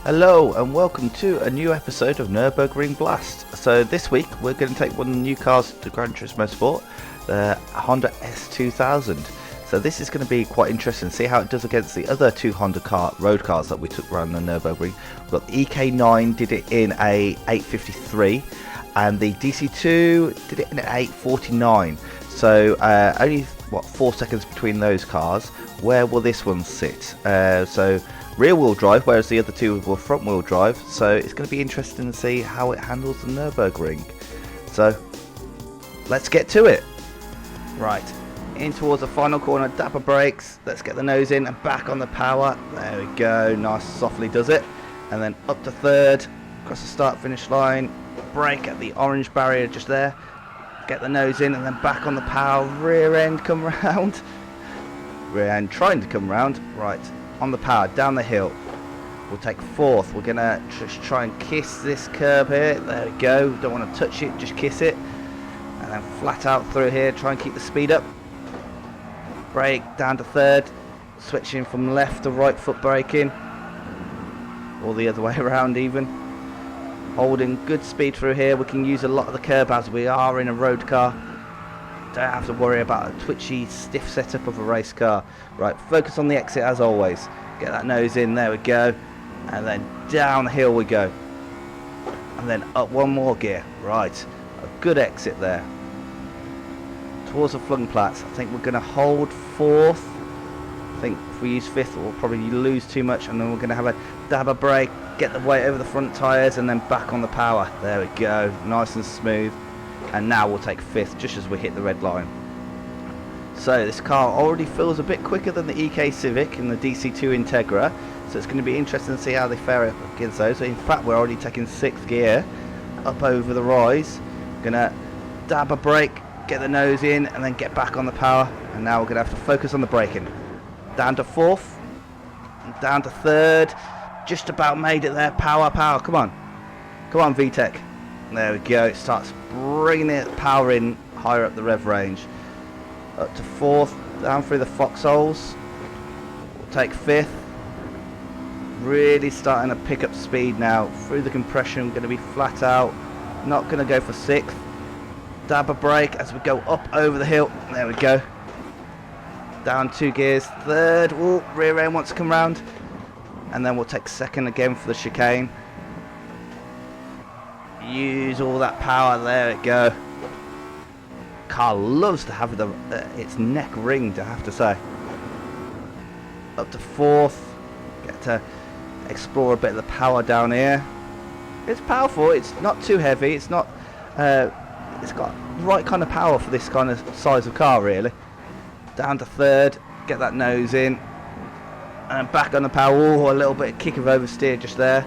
Hello and welcome to a new episode of Nürburgring Blast. So this week we're going to take one of the new cars to Gran Turismo Sport, the Honda S2000. So this is going to be quite interesting to see how it does against the other two Honda road cars that we took around the Nürburgring. We've got the EK9 did it in a 853 and the DC2 did it in an 849. So only 4 seconds between those cars. Where will this one sit? So rear wheel drive, whereas the other two were front wheel drive, so it's going to be interesting to see how it handles the Nürburgring. So let's get to it. Right, in towards the final corner, dapper brakes, let's get the nose in and back on the power. There we go, nice, softly does it. And then up to third, across the start finish line, brake at the orange barrier just there, get the nose in and then back on the power, rear end come round, rear end trying to come round, right. On the power, down the hill. We'll take fourth. We're going to just try and kiss this curb here. There we go. Don't want to touch it, just kiss it. And then flat out through here. Try and keep the speed up. Brake down to third. Switching from left to right foot braking. Or the other way around even. Holding good speed through here. We can use a lot of the curb as we are in a road car. Don't have to worry about a twitchy, stiff setup of a race car. Right, focus on the exit as always. Get that nose in, there we go. And then down the hill we go. And then up one more gear. Right, a good exit there. Towards the Flugplatz. I think we're going to hold fourth. I think if we use fifth, we'll probably lose too much. And then we're going to have a dabber brake, get the weight over the front tyres, and then back on the power. There we go, nice and smooth. And now we'll take fifth just as we hit the red line. So this car already feels a bit quicker than the EK Civic and the DC2 Integra, so it's going to be interesting to see how they fare up against those. So in fact we're already taking sixth gear up over the rise, gonna dab a brake, get the nose in and then get back on the power, and now we're gonna have to focus on the braking. Down to fourth, down to third, just about made it there. Power, come on VTEC. There we go, it starts bringing it power in higher up the rev range. Up to fourth, down through the foxholes. We'll take fifth. Really starting to pick up speed now. Through the compression, going to be flat out. Not going to go for sixth. Dab a brake as we go up over the hill. There we go. Down 2 gears. Third, ooh, rear end wants to come round. And then we'll take second again for the chicane. Use all that power, there we go. Car loves to have its neck ringed, I have to say. Up to fourth, get to explore a bit of the power down here. It's powerful, it's not too heavy, it's not it's got the right kind of power for this kind of size of car really. Down to third, get that nose in and back on the power. Ooh, a little bit of kick of oversteer just there.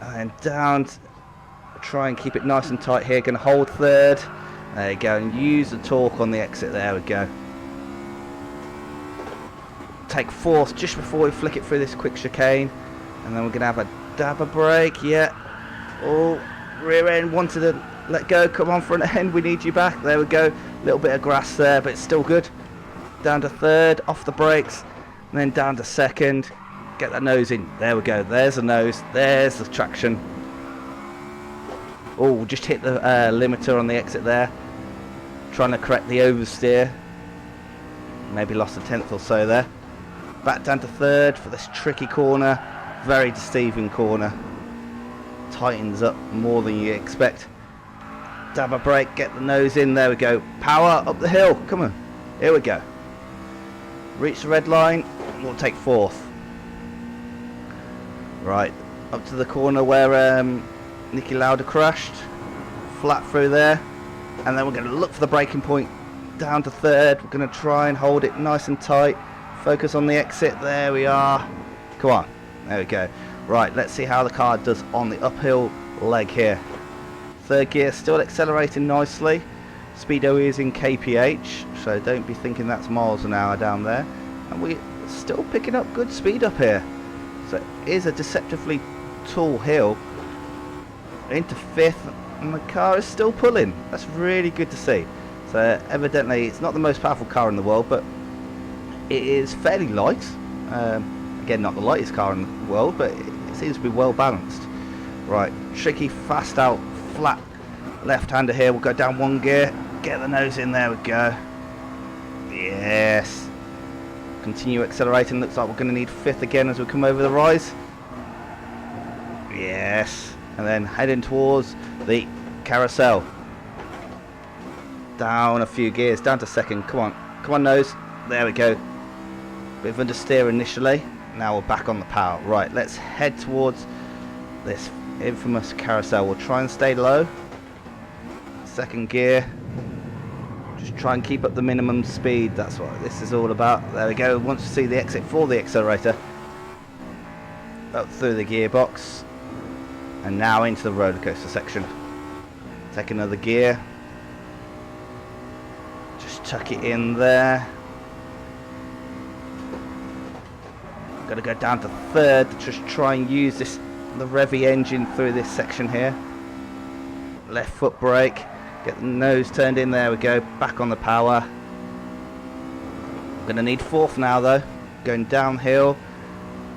And down, try and keep it nice and tight here. Going to hold third. There you go, and use the torque on the exit. There we go. Take fourth just before we flick it through this quick chicane, and then we're going to have a dabber brake. Yeah. Oh, rear end wanted to let go. Come on, front end, we need you back. There we go. Little bit of grass there, but it's still good. Down to third, off the brakes, and then down to second. Get that nose in. There we go. There's the nose. There's the traction. Oh, just hit the limiter on the exit there. Trying to correct the oversteer. Maybe lost a tenth or so there. Back down to third for this tricky corner. Very deceiving corner. Tightens up more than you expect. Dab a brake. Get the nose in. There we go. Power up the hill. Come on. Here we go. Reach the red line. We'll take fourth. Right, up to the corner where Niki Lauda crashed, flat through there, and then we're going to look for the braking point. Down to third, we're going to try and hold it nice and tight, focus on the exit. There we are. Come on, there we go. Right, let's see how the car does on the uphill leg here. Third gear still accelerating nicely. Speedo is in kph, so don't be thinking that's miles an hour down there, and we're still picking up good speed up here. So it is a deceptively tall hill. Into fifth, and the car is still pulling. That's really good to see. So evidently it's not the most powerful car in the world, but it is fairly light. Again, not the lightest car in the world, but it seems to be well balanced. Right, tricky, fast out, flat left-hander here. We'll go down 1 gear, get the nose in, there we go. Yes. Continue accelerating, looks like we're going to need 5th again as we come over the rise. Yes. And then heading towards the carousel. Down a few gears, down to 2nd, come on nose, there we go. Bit of understeer initially, now we're back on the power. Right, let's head towards this infamous carousel. We'll try and stay low. 2nd gear. Just try and keep up the minimum speed. That's what this is all about. There we go. Once you see the exit for the accelerator, up through the gearbox, and now into the roller coaster section. Take another gear. Just tuck it in there. Got to go down to 3rd. Just try and use the Revy engine through this section here. Left foot brake. Get the nose turned in, there we go, back on the power. I'm going to need 4th now though, going downhill.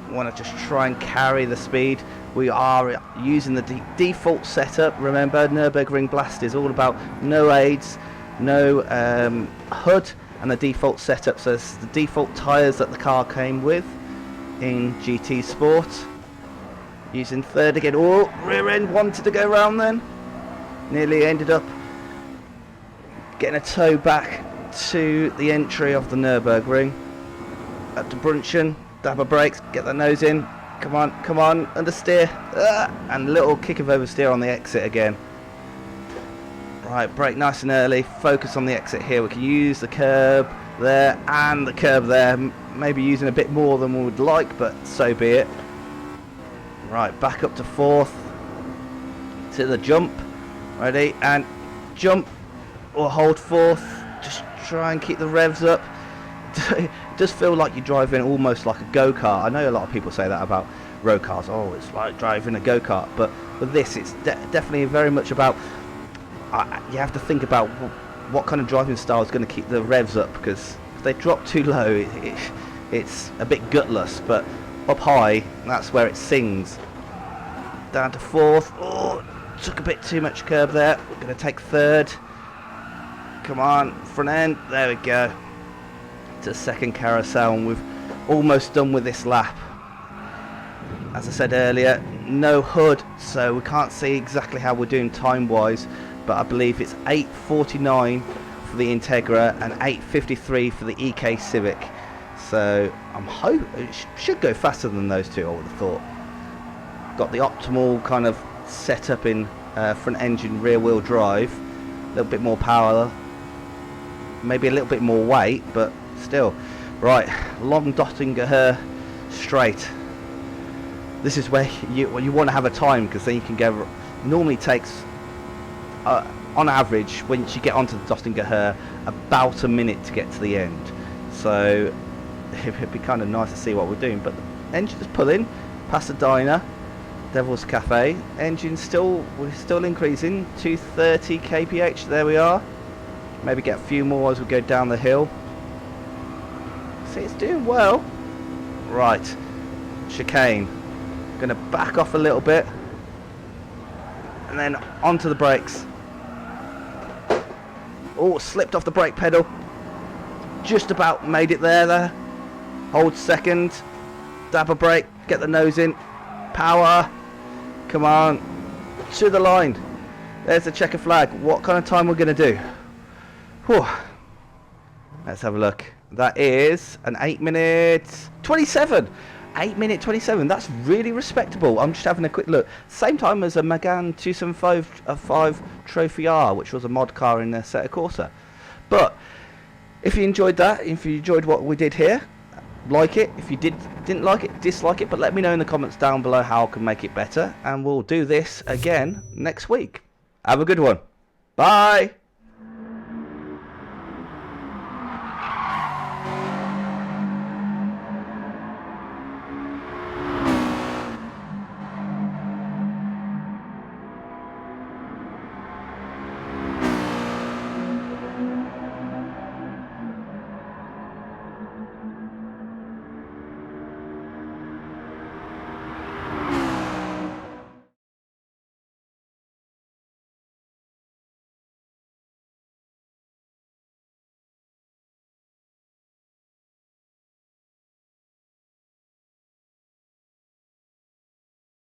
Want to just try and carry the speed. We are using the default setup. Remember, Nürburgring Blast is all about no aids, no HUD, and the default setup. So it's the default tyres that the car came with in GT Sport. Using 3rd again. Oh, rear end wanted to go round then. Nearly ended up getting a tow back to the entry of the Nürburgring. Up to Brunchen, dab of brakes, get the nose in. Come on, understeer. And little kick of oversteer on the exit again. Right, brake nice and early. Focus on the exit here. We can use the curb there and the curb there. Maybe using a bit more than we would like, but so be it. Right, back up to 4th. To the jump. Ready, and jump. Or hold 4th, just try and keep the revs up. It does feel like you're driving almost like a go-kart. I know a lot of people say that about road cars. Oh, it's like driving a go-kart. But with this, it's definitely very much about, you have to think about what kind of driving style is going to keep the revs up, because if they drop too low, it's a bit gutless. But up high, that's where it sings. Down to 4th. Oh, took a bit too much curb there. We're going to take 3rd. Come on, front end, there we go. To 2nd carousel, and we've almost done with this lap. As I said earlier, no HUD, so we can't see exactly how we're doing time-wise, but I believe it's 8:49 for the Integra and 8:53 for the EK Civic. So I'm hoping it should go faster than those two, I would have thought. Got the optimal kind of setup in front engine rear wheel drive. A little bit more power, maybe a little bit more weight, but still. Right, long Dottinger straight. This is where you want to have a time, because then you can go. Normally takes on average, once you get onto the Dottinger, about a minute to get to the end. So it'd be kind of nice to see what we're doing. But the engine's pulling past the diner, Devil's Cafe. We're still increasing, 230 kph. There we are. Maybe get a few more as we go down the hill. See, it's doing well. Right, chicane. Going to back off a little bit, and then onto the brakes. Oh, slipped off the brake pedal. Just about made it there. Hold 2nd. Dab a brake. Get the nose in. Power. Come on. To the line. There's the checker flag. What kind of time we're going to do? Whew. Let's have a look. That is an 8:27. 8:27. That's really respectable. I'm just having a quick look. Same time as a Megane 275 Trophy R, which was a mod car in the Assetto Corsa. But if you enjoyed that, if you enjoyed what we did here, like it. If you didn't like it, dislike it. But let me know in the comments down below how I can make it better, and we'll do this again next week. Have a good one. Bye.